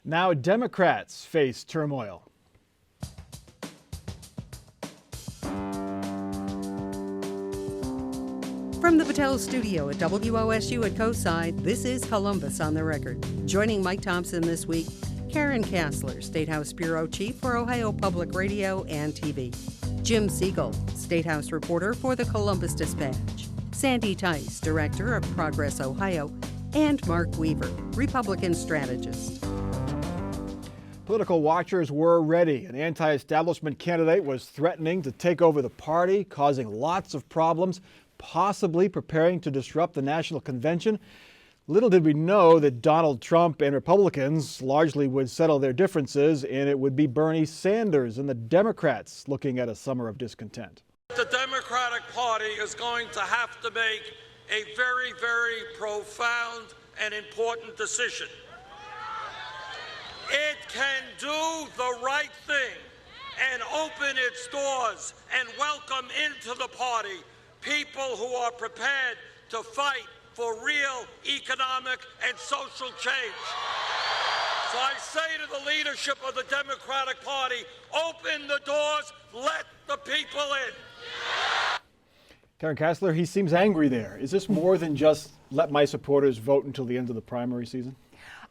Now Democrats face turmoil. From the Patel studio at WOSU at Coastside, this is Columbus on the Record. Joining Mike Thompson this week, Karen Kassler, State House Bureau Chief for Ohio Public Radio and TV. Jim Siegel, State House reporter for the Columbus Dispatch. Sandy Tice, Director of Progress Ohio. And Mark Weaver, Republican strategist. Political watchers were ready. An anti-establishment candidate was threatening to take over the party, causing lots of problems, possibly preparing to disrupt the national convention. Little did we know that Donald Trump and Republicans largely would settle their differences, and it would be Bernie Sanders and the Democrats looking at a summer of discontent. The Democratic Party is going to have to make a very, very profound and important decision. It can do the right thing and open its doors and welcome into the party people who are prepared to fight for real economic and social change. So I say to the leadership of the Democratic Party, open the doors, let the people in. Karen Kassler, he seems angry there. Is this more than just let my supporters vote until the end of the primary season?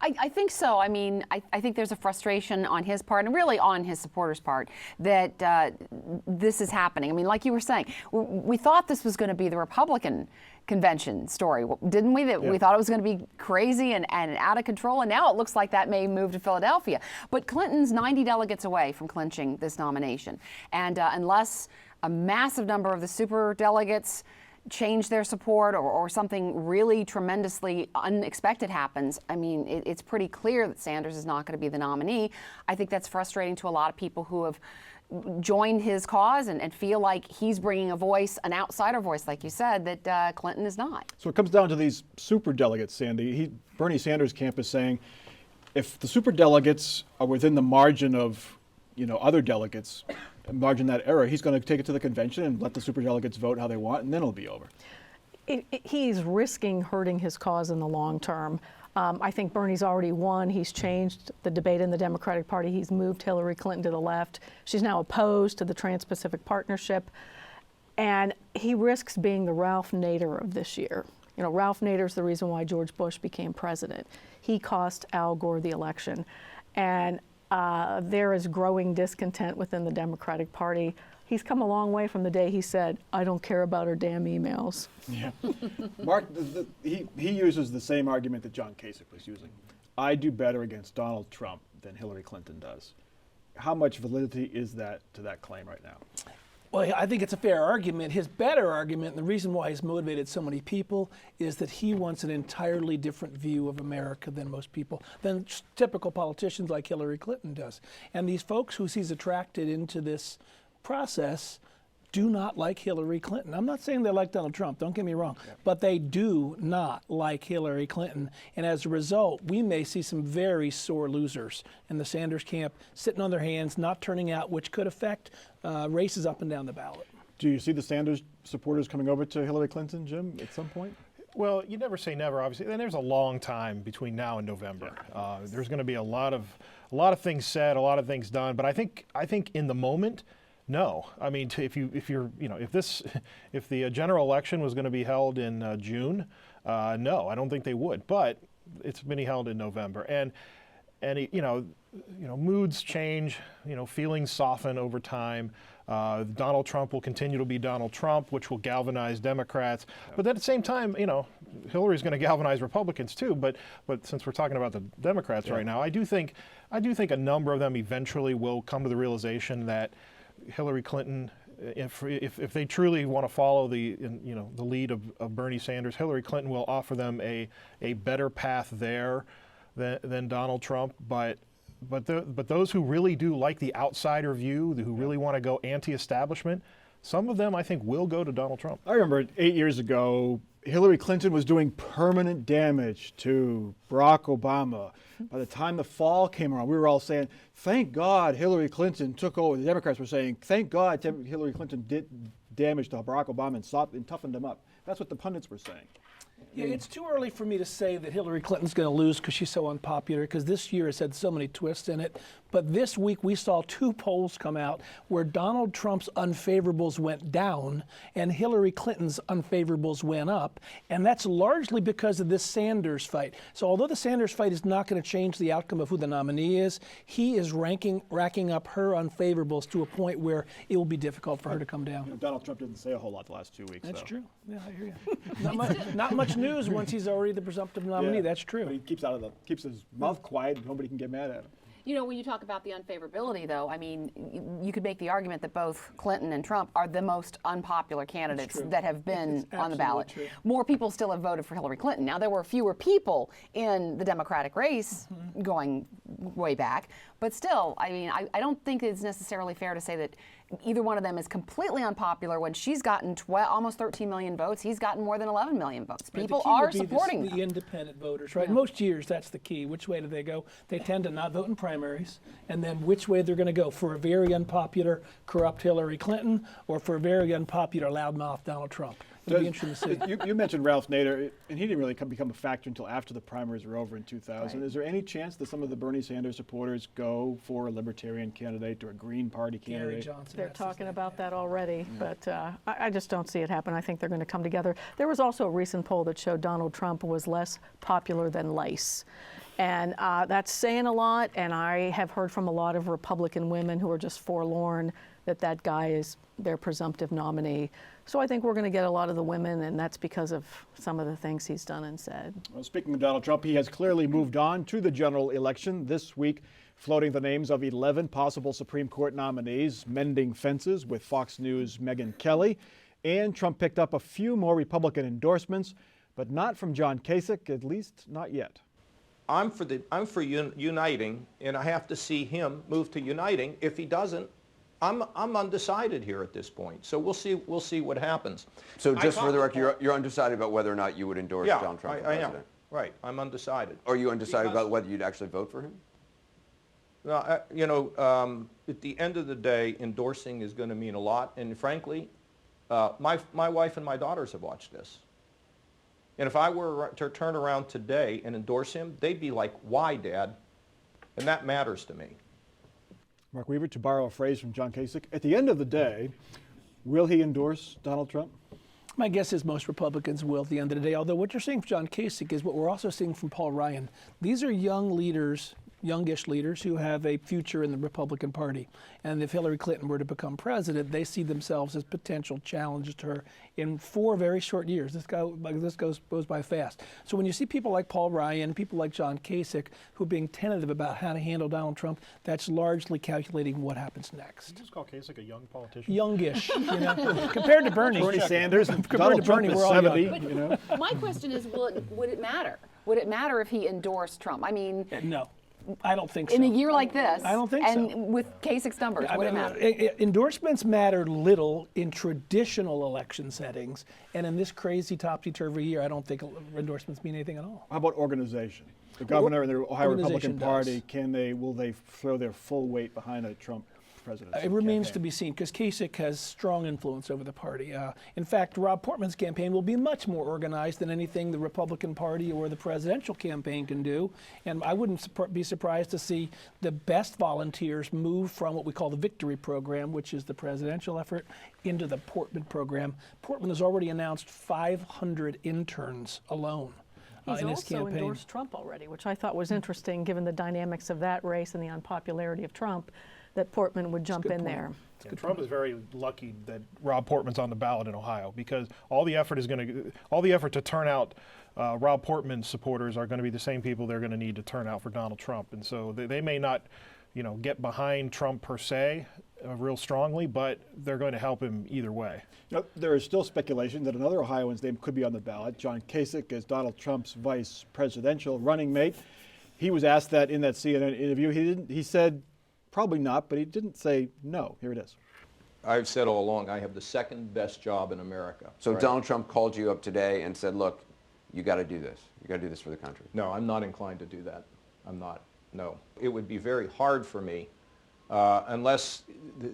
I think so. I mean, I think there's a frustration on his part and really on his supporters' part that this is happening. I mean, like you were saying, we thought this was going to be the Republican convention story, didn't we? That we thought it was going to be crazy and out of control, and now it looks like that may move to Philadelphia. But Clinton's 90 delegates away from clinching this nomination. And unless a massive number of the super delegates change their support or something really tremendously unexpected happens, I mean, it's pretty clear that Sanders is not going to be the nominee. I think that's frustrating to a lot of people who have joined his cause and feel like he's bringing a voice, an outsider voice, like you said, that Clinton is not. So it comes down to these super delegates, Sandy. Bernie Sanders' camp is saying if the super delegates are within the margin of, other delegates, margin that error, he's going to take it to the convention and let the superdelegates vote how they want, and then it'll be over. He's risking hurting his cause in the long term. I think Bernie's already won. He's changed the debate in the Democratic Party. He's moved Hillary Clinton to the left. She's now opposed to the Trans-Pacific Partnership. And he risks being the Ralph Nader of this year. Ralph Nader's the reason why George Bush became president. He cost Al Gore the election. And there is growing discontent within the Democratic Party. He's come a long way from the day he said, "I don't care about her damn emails." Yeah. Mark, he uses the same argument that John Kasich was using. I do better against Donald Trump than Hillary Clinton does. How much validity is that to that claim right now? Well, I think it's a fair argument. His better argument, and the reason why he's motivated so many people, is that he wants an entirely different view of America than most people, than typical politicians like Hillary Clinton does. And these folks who he's attracted into this process do not like Hillary Clinton. I'm not saying they like Donald Trump, don't get me wrong, but they do not like Hillary Clinton. And as a result, we may see some very sore losers in the Sanders camp sitting on their hands, not turning out, which could affect races up and down the ballot. Do you see the Sanders supporters coming over to Hillary Clinton, Jim, at some point? Well, you never say never, obviously. And there's a long time between now and November. There's going to be a lot of things said, a lot of things done. But I think in the moment, no. I mean, if the general election was going to be held in June, no, I don't think they would. But it's been held in November, and moods change. Feelings soften over time. Donald Trump will continue to be Donald Trump, which will galvanize Democrats. But at the same time, Hillary's going to galvanize Republicans too. But since we're talking about the Democrats right now, I do think a number of them eventually will come to the realization that Hillary Clinton, if they truly want to follow the lead of Bernie Sanders, Hillary Clinton will offer them a better path there than Donald Trump. But those who really do like the outsider view, who really want to go anti-establishment, some of them I think will go to Donald Trump. I remember 8 years ago, Hillary Clinton was doing permanent damage to Barack Obama. By the time the fall came around, we were all saying, thank God Hillary Clinton took over. The Democrats were saying, thank God Hillary Clinton did damage to Barack Obama and toughened him up. That's what the pundits were saying. Yeah, it's too early for me to say that Hillary Clinton's going to lose because she's so unpopular, because this year has had so many twists in it. But this week we saw 2 polls come out where Donald Trump's unfavorables went down and Hillary Clinton's unfavorables went up. And that's largely because of this Sanders fight. So although the Sanders fight is not going to change the outcome of who the nominee is, he is racking up her unfavorables to a point where it will be difficult for her to come down. Donald Trump didn't say a whole lot the last 2 weeks. That's though. true. Yeah, I hear you. Not much news once he's already the presumptive nominee. Yeah. That's But true. he keeps his mouth quiet, and nobody can get mad at him. You know, when you talk about the unfavorability, though, I mean, you could make the argument that both Clinton and Trump are the most unpopular candidates that have been on the ballot. True. More people still have voted for Hillary Clinton. Now, there were fewer people in the Democratic race going way back, but still, I mean, I don't think it's necessarily fair to say that either one of them is completely unpopular when she's gotten almost 13 million votes. He's gotten more than 11 million votes. Right, People the key will are be supporting the them. independent voters, right? Most years, that's the key. Which way do they go? They tend to not vote in primaries, and then which way they're going to go, for a very unpopular, corrupt Hillary Clinton, or for a very unpopular, loudmouth Donald Trump. It'll be interesting to see. You mentioned Ralph Nader, and he didn't really become a factor until after the primaries were over in 2000. Right. Is there any chance that some of the Bernie Sanders supporters go for a Libertarian candidate or a Green Party Gary candidate? Johnson. They're that's his talking name. about that already, but I just don't see it happen. I think they're going to come together. There was also a recent poll that showed Donald Trump was less popular than Lice. And that's saying a lot, and I have heard from a lot of Republican women who are just forlorn that that guy is their presumptive nominee. So I think we're going to get a lot of the women, and that's because of some of the things he's done and said. Well, speaking of Donald Trump, he has clearly moved on to the general election this week, floating the names of 11 possible Supreme Court nominees, mending fences with Fox News' Megyn Kelly. And Trump picked up a few more Republican endorsements, but not from John Kasich, at least not yet. I'm for uniting, and I have to see him move to uniting. If he doesn't, I'm undecided here at this point. So we'll see what happens. So just I for the thought- record, you're undecided about whether or not you would endorse Yeah, Donald Trump I for am. president? Right, I'm undecided. Or are you undecided Because- about whether you'd actually vote for him? Well, at the end of the day, endorsing is going to mean a lot. And frankly, my wife and my daughters have watched this. And if I were to turn around today and endorse him, they'd be like, why, Dad? And that matters to me. Mark Weaver, to borrow a phrase from John Kasich, at the end of the day, will he endorse Donald Trump? My guess is most Republicans will at the end of the day, although what you're seeing from John Kasich is what we're also seeing from Paul Ryan. These are young leaders, youngish leaders who have a future in the Republican Party. And if Hillary Clinton were to become president, they see themselves as potential challenges to her in 4 very short years. This goes by fast. So when you see people like Paul Ryan, people like John Kasich, who are being tentative about how to handle Donald Trump, that's largely calculating what happens next. Did you just call Kasich a young politician? Youngish, compared to Bernie. Bernie Sanders and Compared Donald to Trump Bernie, is we're all 70, young. you know? My question is, would it matter? Would it matter if he endorsed Trump? I mean, No, I don't think so. in a year like this, I don't think and so. with Kasich's numbers, I would it mean, matter? Endorsements matter little in traditional election settings, and in this crazy topsy-turvy year, I don't think endorsements mean anything at all. How about organization? The governor and the Ohio Organization Republican does. Party, will they throw their full weight behind a Trump presidency? It remains to campaign? be seen, because Kasich has strong influence over the party. In fact, Rob Portman's campaign will be much more organized than anything the Republican Party or the presidential campaign can do. And I wouldn't be surprised to see the best volunteers move from what we call the Victory Program, which is the presidential effort, into the Portman program. Portman has already announced 500 interns alone. He's in his also campaign. endorsed Trump already, which I thought was interesting, given the dynamics of that race and the unpopularity of Trump, that Portman would jump in there. Yeah, Trump is very lucky that Rob Portman's on the ballot in Ohio, because all the effort to turn out Rob Portman's supporters are going to be the same people they're going to need to turn out for Donald Trump, and so they may not, get behind Trump per se real strongly, but they're going to help him either way. Now, there is still speculation that another Ohioan's name could be on the ballot. John Kasich is Donald Trump's vice presidential running mate. He was asked that in that CNN interview. He said probably not, but he didn't say no. Here it is. I've said all along, I have the second best job in America. So right? Donald Trump called you up today and said, look, you got to do this. You got to do this for the country. No, I'm not inclined to do that. I'm not. No. It would be very hard for me unless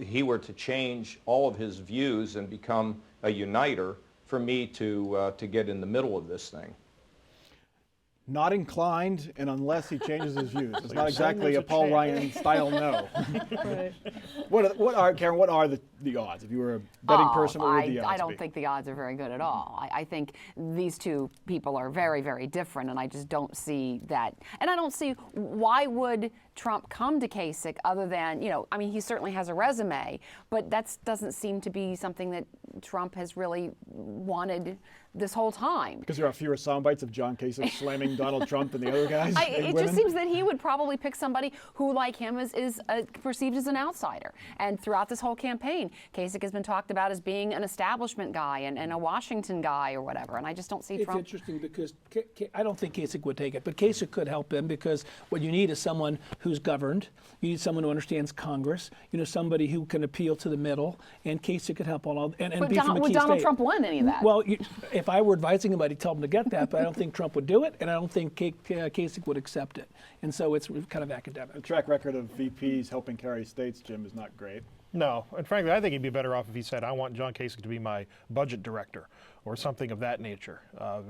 he were to change all of his views and become a uniter for me to get in the middle of this thing. Not inclined, and unless he changes his views. It's not you're saying exactly there's a a Paul chance. Ryan style no. Right. What are Karen? What are the odds? If you were a betting person, what would the odds I don't be? think the odds are very good at all. I think these two people are very, very different, and I just don't see that. And I don't see why would Trump come to Kasich other than, I mean, he certainly has a resume, but that doesn't seem to be something that Trump has really wanted this whole time. Because there are fewer sound bites of John Kasich slamming Donald Trump than the other guys. and It women? just seems that he would probably pick somebody who, like him, is perceived as an outsider. And throughout this whole campaign, Kasich has been talked about as being an establishment guy and a Washington guy or whatever. And I just don't see It's Trump. interesting because I don't think Kasich would take it, but Kasich could help him because what you need is someone who's governed. You need someone who understands Congress. You know, somebody who can appeal to the middle, and Kasich could help and But be from a would key Donald state. Trump win any of that? Well, if I were advising him, I'd tell him to get that, but I don't think Trump would do it, and I don't think Kasich would accept it. And so it's kind of The academic. track record of VPs helping carry states, Jim, is not great. No, and frankly, I think he'd be better off if he said, I want John Kasich to be my budget director or something of that nature,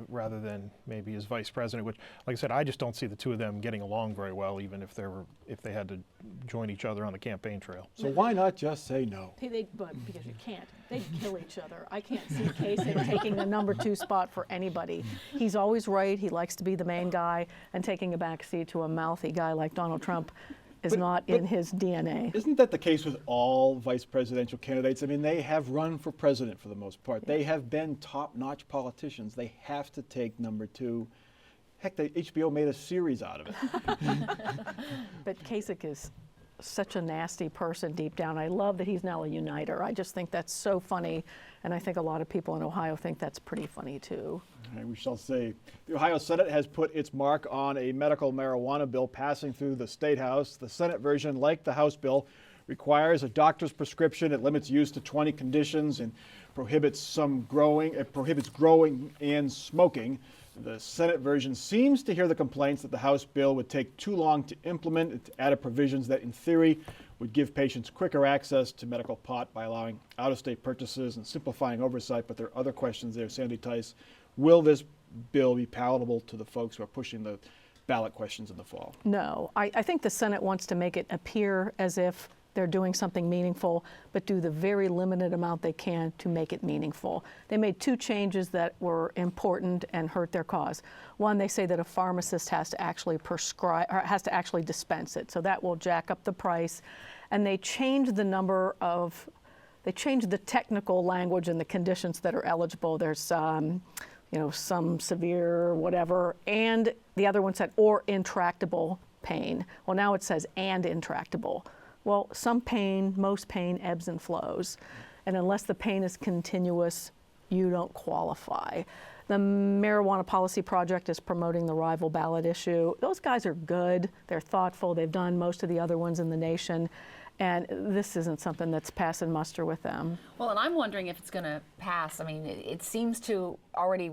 rather than maybe his vice president, which, like I said, I just don't see the two of them getting along very well, even if they had to join each other on the campaign trail. So why not just say no? But because you can't. They'd kill each other. I can't see Kasich taking the number 2 spot for anybody. He's always right. He likes to be the main guy, and taking a back seat to a mouthy guy like Donald Trump is not in his DNA. Isn't that the case with all vice presidential candidates? I mean, they have run for president for the most part. They have been top-notch politicians. They have to take number 2. Heck, HBO made a series out of it. But Kasich is such a nasty person deep down. I love that he's now a uniter. I just think that's so funny, and I think a lot of people in Ohio think that's pretty funny too. And we shall see. The Ohio Senate has put its mark on a medical marijuana bill passing through the State House. The Senate version, like the House bill, requires a doctor's prescription. It limits use to 20 conditions and prohibits growing and smoking. The Senate version seems to hear the complaints that the House bill would take too long to implement. It added provisions that, in theory, would give patients quicker access to medical pot by allowing out-of-state purchases and simplifying oversight. But there are other questions there. Sandy Tice, will this bill be palatable to the folks who are pushing the ballot questions in the fall? No, I think the Senate wants to make it appear as if they're doing something meaningful, but do the very limited amount they can to make it meaningful. They made 2 changes that were important and hurt their cause. One, they say that a pharmacist has to actually prescribe, or has to actually dispense it, so that will jack up the price. And they changed they changed the technical language and the conditions that are eligible. There's some severe whatever, and the other one said, or intractable pain. Well, now it says, and intractable. Well, some pain, most pain ebbs and flows. And unless the pain is continuous, you don't qualify. The Marijuana Policy Project is promoting the rival ballot issue. Those guys are good. They're thoughtful. They've done most of the other ones in the nation. And this isn't something that's passing muster with them. Well, and I'm wondering if it's going to pass. I mean, it seems to already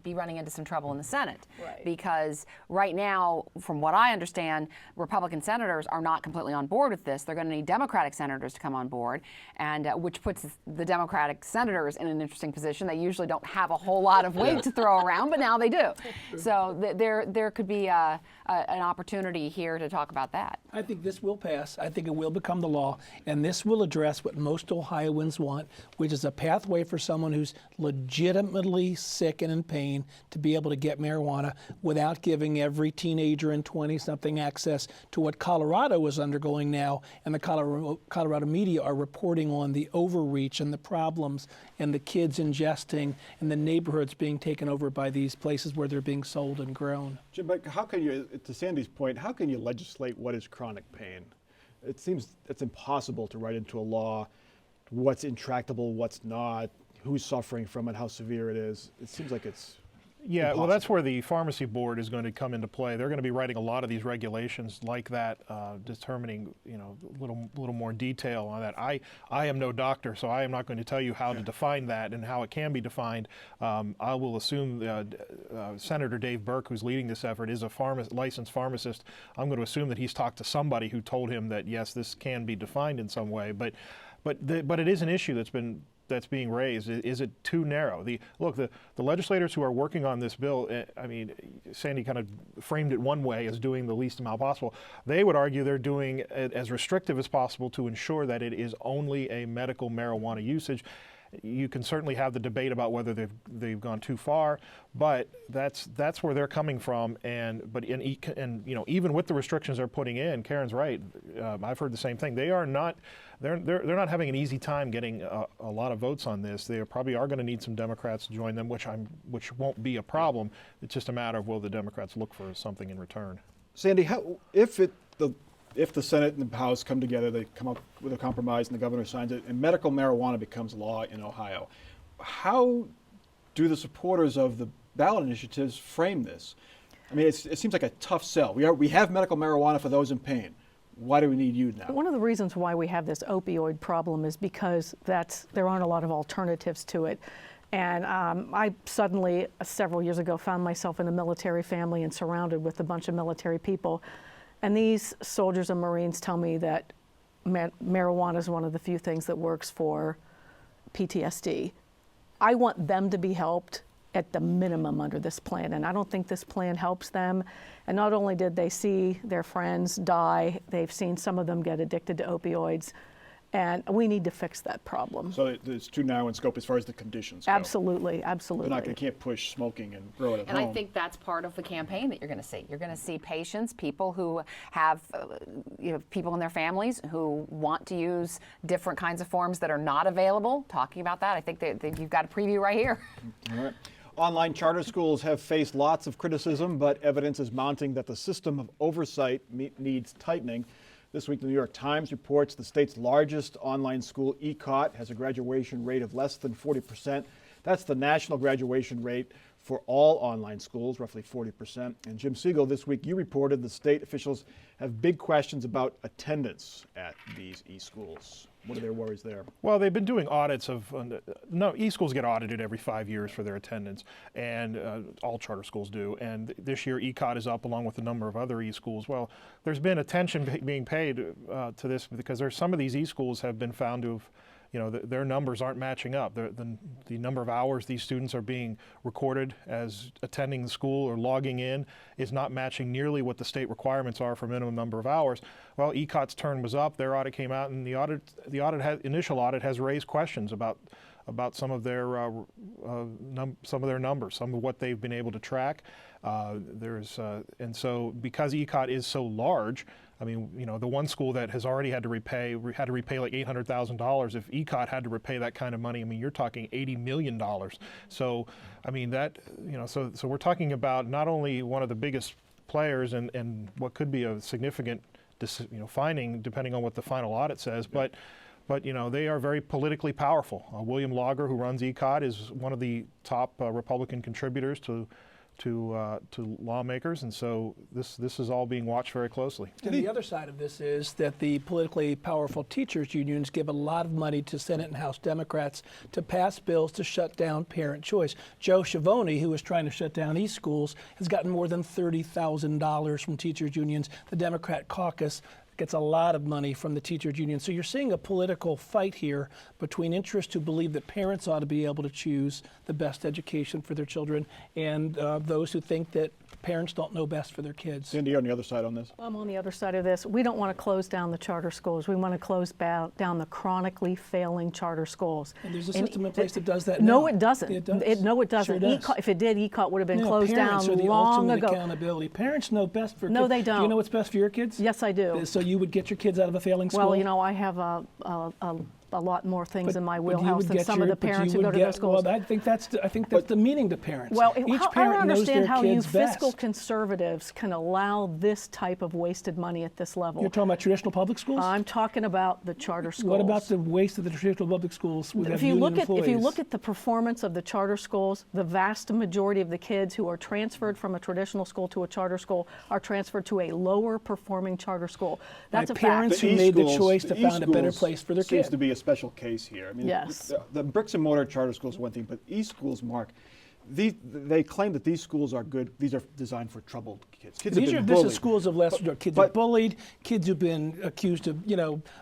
be running into some trouble in the Senate. Right. Because right now, from what I understand, Republican senators are not completely on board with this. They're going to need Democratic senators to come on board, and which puts the Democratic senators in an interesting position. They usually don't have a whole lot of weight to throw around, but now they do. So there could be an opportunity here to talk about that. I think this will pass. I think it will become the law, and this will address what most Ohioans want, which is a pathway for someone who's legitimately sick and in pain to be able to get marijuana without giving every teenager and 20-something access to what Colorado is undergoing now, and the Colorado media are reporting on the overreach and the problems and the kids ingesting and the neighborhoods being taken over by these places where they're being sold and grown. Jim, but how can you, to Sandy's point, how can you legislate what is chronic pain? It seems it's impossible to write into a law what's intractable, what's not, who's suffering from it, how severe it is. It seems like it's Yeah, impossible. well, that's where the pharmacy board is going to come into play. They're going to be writing a lot of these regulations like that, determining, a little more detail on that. I am no doctor, so I am not going to tell you how to define that and how it can be defined. I will assume Senator Dave Burke, who's leading this effort, is a licensed pharmacist. I'm going to assume that he's talked to somebody who told him that yes, this can be defined in some way. But it is an issue that's been that's being raised. Is it too narrow? The legislators who are working on this bill, I mean, Sandy kind of framed it one way as doing the least amount possible. They would argue they're doing it as restrictive as possible to ensure that it is only a medical marijuana usage. You can certainly have the debate about whether they've gone too far, but that's where they're coming from. And you know, even with the restrictions they're putting in, Karen's right. I've heard the same thing. They're not having an easy time getting a lot of votes on this. They probably are going to need some Democrats to join them, which won't be a problem. It's just a matter of will the Democrats look for something in return. Sandy, if the Senate and the House come together, they come up with a compromise and the governor signs it, and medical marijuana becomes law in Ohio, how do the supporters of the ballot initiatives frame this? I mean, it seems like a tough sell. We have medical marijuana for those in pain. Why do we need you now? One of the reasons why we have this opioid problem is because there aren't a lot of alternatives to it. And I suddenly, several years ago, found myself in a military family and surrounded with a bunch of military people. And these soldiers and Marines tell me that marijuana is one of the few things that works for PTSD. I want them to be helped at the minimum under this plan, and I don't think this plan helps them. And not only did they see their friends die, they've seen some of them get addicted to opioids, and we need to fix that problem. So it's too narrow in scope as far as the conditions go. Absolutely, absolutely. They can't push smoking and grow it at And home. I think that's part of the campaign that you're going to see. You're going to see patients, people who have, people in their families who want to use different kinds of forms that are not available. Talking about that, I think that you've got a preview right here. All right. Online charter schools have faced lots of criticism, but evidence is mounting that the system of oversight needs tightening. This week, the New York Times reports the state's largest online school, ECOT, has a graduation rate of less than 40%. That's the national graduation rate for all online schools, roughly 40%. And Jim Siegel, this week you reported the state officials have big questions about attendance at these e-schools. What are their worries there? Well, they've been doing audits of, e-schools get audited every 5 years for their attendance, and all charter schools do. And this year, ECOT is up along with a number of other e-schools. Well, there's been attention being paid to this because some of these e-schools have been found to have, their numbers aren't matching up. The number of hours these students are being recorded as attending the school or logging in is not matching nearly what the state requirements are for minimum number of hours. Well, ECOT's turn was up. Their audit came out, and the initial audit has raised questions about some of their numbers, some of what they've been able to track. And so because ECOT is so large, I mean, the one school that has already had to repay like $800,000. If ECOT had to repay that kind of money, I mean, you're talking $80 million. So, I mean, so we're talking about not only one of the biggest players and what could be a significant, finding depending on what the final audit says, but they are very politically powerful. William Lager, who runs ECOT, is one of the top Republican contributors to lawmakers, and so this is all being watched very closely. And the other side of this is that the politically powerful teachers unions give a lot of money to Senate and House Democrats to pass bills to shut down parent choice. Joe Schiavone, who is trying to shut down these schools, has gotten more than $30,000 from teachers unions. The Democrat caucus gets a lot of money from the teachers union. So you're seeing a political fight here between interests who believe that parents ought to be able to choose the best education for their children and those who think that parents don't know best for their kids. Cindy, you're on the other side on this. I'm on the other side of this. We don't want to close down the charter schools. We want to close down the chronically failing charter schools. And there's a system in place that does that now. No, it doesn't. It does. No, it doesn't. Sure does. If it did, ECOT would have been closed parents down are the long ultimate ago. Accountability. Parents know best for kids. No, they don't. Do you know what's best for your kids? Yes, I do. So you would get your kids out of a failing school? Well, I have a lot more things in my wheelhouse than some of the parents who go to those schools. Well, I think that's the meaning to parents. Well, Each I parent don't knows their understand how you kids fiscal best. conservatives can allow this type of wasted money at this level. You're talking about traditional public schools? I'm talking about the charter schools. What about the waste of the traditional public schools? If you look at the performance of the charter schools, the vast majority of the kids who are transferred from a traditional school to a charter school are transferred to a lower performing charter school. That's a fact. Parents who made the choice to find a better place for their kids. Seems to be a special case here. I mean, yes. The bricks and mortar charter schools are one thing, but e-schools, Mark, they claim that these schools are good. These are designed for troubled kids. Kids have been This bullied. is schools of last resort. Kids are bullied. Kids who've been accused of,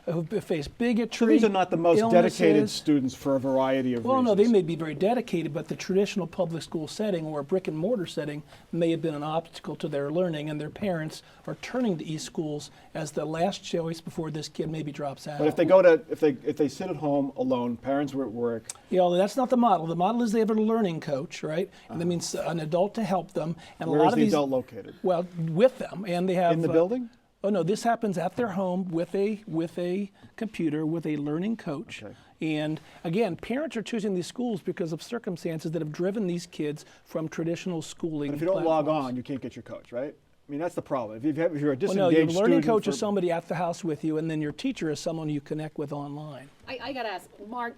who've faced bigotry. So these are not the most dedicated illnesses. students for a variety of Well, reasons. no, they may be very dedicated, but the traditional public school setting or a brick and mortar setting may have been an obstacle to their learning, and their parents are turning to e-schools as the last choice before this kid maybe drops out. But if they go to if they sit at home alone, parents are at work. That's not the model. The model is they have a learning coach, right? And that means an adult to help them. And Where a lot is of the these, adult located? Well, with them, and they have In the building? Oh no, this happens at their home with a computer, with a learning coach. Okay. And again, parents are choosing these schools because of circumstances that have driven these kids from traditional schooling. But if you don't log platforms. on, you can't get your coach, right? I mean, that's the problem. If you're a Well, disengaged no, your learning student coach for- is somebody at the house with you, and then your teacher is someone you connect with online. I got to ask, Mark,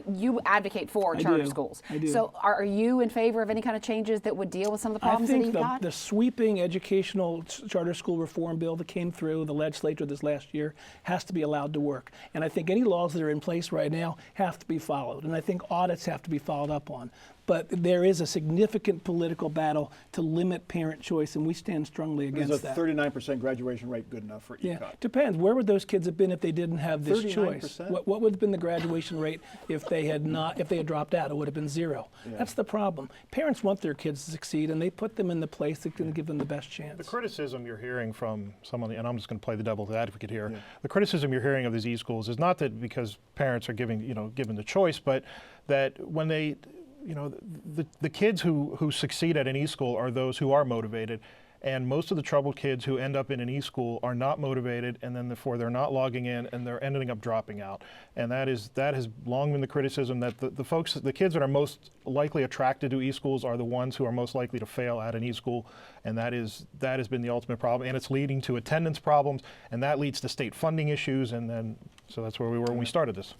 you advocate for I charter do. schools. I do. So are you in favor of any kind of changes that would deal with some of the I problems that think you've got? the sweeping educational charter school reform bill that came through the legislature this last year has to be allowed to work. And I think any laws that are in place right now have to be followed. And I think audits have to be followed up on. But there is a significant political battle to limit parent choice, and we stand strongly Is against a that. 39% graduation rate good enough for Yeah, econ? depends. Where would those kids have been if they didn't have this choice? 39%? What would have been the graduation rate if they had dropped out? It would have been zero. Yeah. That's the problem. Parents want their kids to succeed, and they put them in the place that can give them the best chance. The criticism you're hearing from someone, and I'm just going to play the devil's advocate here. Yeah. The criticism you're hearing of these e-schools is not that because parents are given the choice, but that when they, the kids who succeed at an e-school are those who are motivated. And most of the troubled kids who end up in an e-school are not motivated, and then therefore they're not logging in, and they're ending up dropping out. And that has long been the criticism that the kids that are most likely attracted to e-schools are the ones who are most likely to fail at an e-school, and that has been the ultimate problem. And it's leading to attendance problems, and that leads to state funding issues, and then so that's where we were when we started this.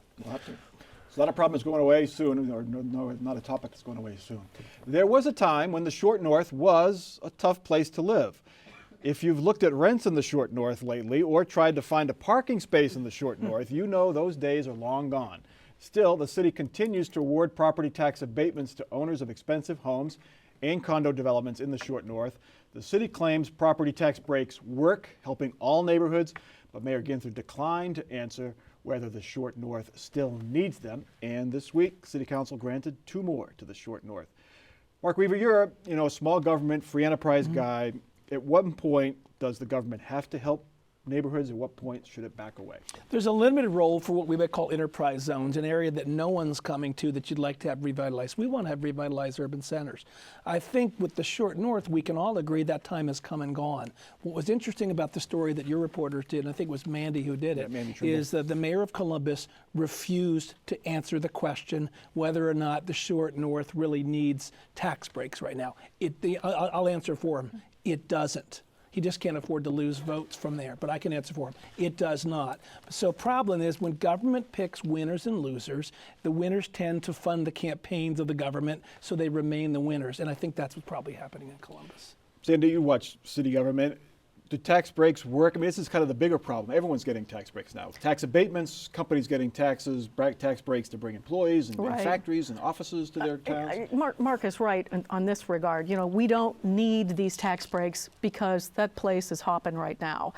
It's not a problem that's going away soon, or no, not a topic that's going away soon. There was a time when the Short North was a tough place to live. If you've looked at rents in the Short North lately or tried to find a parking space in the Short North, you know those days are long gone. Still, the city continues to award property tax abatements to owners of expensive homes and condo developments in the Short North. The city claims property tax breaks work, helping all neighborhoods, but Mayor Ginther declined to answer whether the Short North still needs them. And this week, City Council granted 2 more to the Short North. Mark Weaver, you're a small government, free enterprise guy. At what point does the government have to help neighborhoods? At what point should it back away? There's a limited role for what we might call enterprise zones, an area that no one's coming to that you'd like to have revitalized. We want to have revitalized urban centers. I think with the Short North, we can all agree that time has come and gone. What was interesting about the story that your reporters did, and I think it was Mandy who did it, is that the mayor of Columbus refused to answer the question whether or not the Short North really needs tax breaks right now. I'll answer for him. It doesn't. He just can't afford to lose votes from there, but I can answer for him. It does not. So problem is when government picks winners and losers, the winners tend to fund the campaigns of the government, so they remain the winners. And I think that's what's probably happening in Columbus. Sandy, you watch city government. Do tax breaks work? I mean, this is kind of the bigger problem. Everyone's getting tax breaks now. Tax abatements, companies getting tax breaks to bring employees and factories and offices to their towns. Mark is right on this regard. We don't need these tax breaks because that place is hopping right now.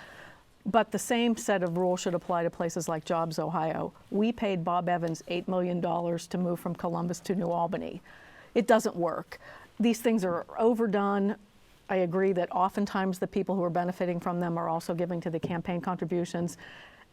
But the same set of rules should apply to places like Jobs, Ohio. We paid Bob Evans $8 million to move from Columbus to New Albany. It doesn't work. These things are overdone. I agree that oftentimes the people who are benefiting from them are also giving to the campaign contributions.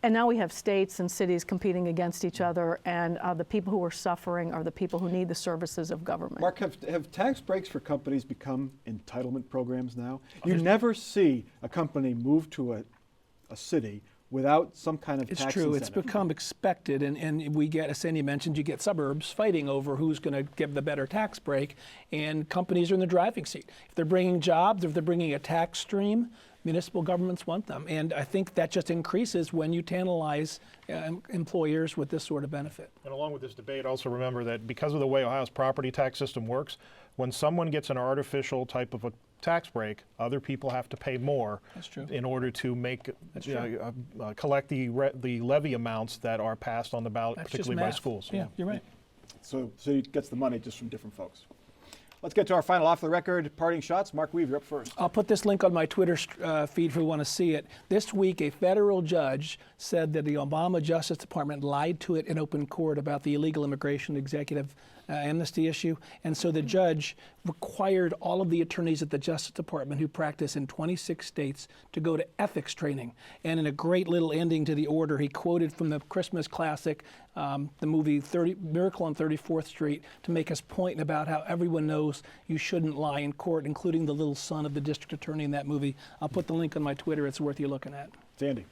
And now we have states and cities competing against each other, and the people who are suffering are the people who need the services of government. Mark, have tax breaks for companies become entitlement programs now? You never see a company move to a city without some kind of tax incentive. It's become expected, and we get, as Sandy mentioned, you get suburbs fighting over who's going to give the better tax break, and companies are in the driving seat. If they're bringing jobs, if they're bringing a tax stream, municipal governments want them. And I think that just increases when you tantalize employers with this sort of benefit. And along with this debate, also remember that because of the way Ohio's property tax system works, when someone gets an artificial type of a tax break, other people have to pay more in order to make collect the levy amounts that are passed on the ballot, particularly by schools. Yeah, you're right. So it gets the money just from different folks. Let's get to our final off-the-record parting shots. Mark Weave, you're up first. I'll put this link on my Twitter feed if you want to see it. This week, a federal judge said that the Obama Justice Department lied to it in open court about the illegal immigration executive amnesty issue. And so the judge required all of the attorneys at the Justice Department who practice in 26 states to go to ethics training. And in a great little ending to the order, he quoted from the Christmas classic, the movie Miracle on 34th Street, to make his point about how everyone knows you shouldn't lie in court, including the little son of the district attorney in that movie. I'll put the link on my Twitter. It's worth you looking at. Sandy.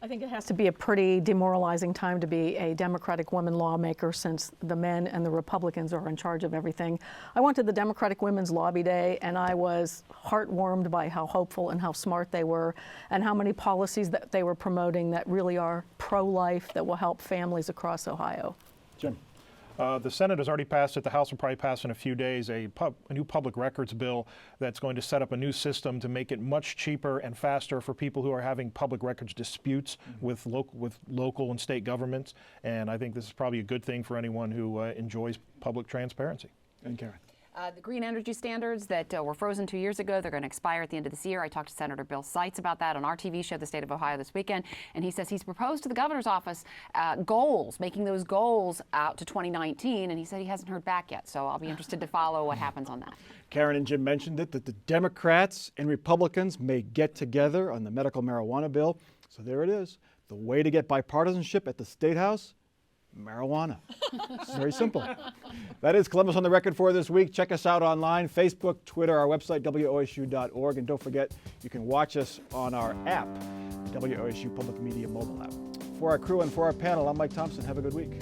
I think it has to be a pretty demoralizing time to be a Democratic woman lawmaker since the men and the Republicans are in charge of everything. I went to the Democratic Women's Lobby Day and I was heartwarmed by how hopeful and how smart they were and how many policies that they were promoting that really are pro-life that will help families across Ohio. Jim. The Senate has already passed it. The House will probably pass in a few days a new public records bill that's going to set up a new system to make it much cheaper and faster for people who are having public records disputes with local and state governments. And I think this is probably a good thing for anyone who enjoys public transparency. And Karen. The green energy standards that were frozen 2 years ago, they're going to expire at the end of this year. I talked to Senator Bill Seitz about that on our TV show, The State of Ohio, this weekend. And he says he's proposed to the governor's office goals, making those goals out to 2019. And he said he hasn't heard back yet. So I'll be interested to follow what happens on that. Karen and Jim mentioned it, that the Democrats and Republicans may get together on the medical marijuana bill. So there it is. The way to get bipartisanship at the State House? Marijuana. It's very simple. That is Columbus on the Record for this week. Check us out online, Facebook, Twitter, our website, WOSU.org. And don't forget, you can watch us on our app, WOSU Public Media mobile app. For our crew and for our panel, I'm Mike Thompson. Have a good week.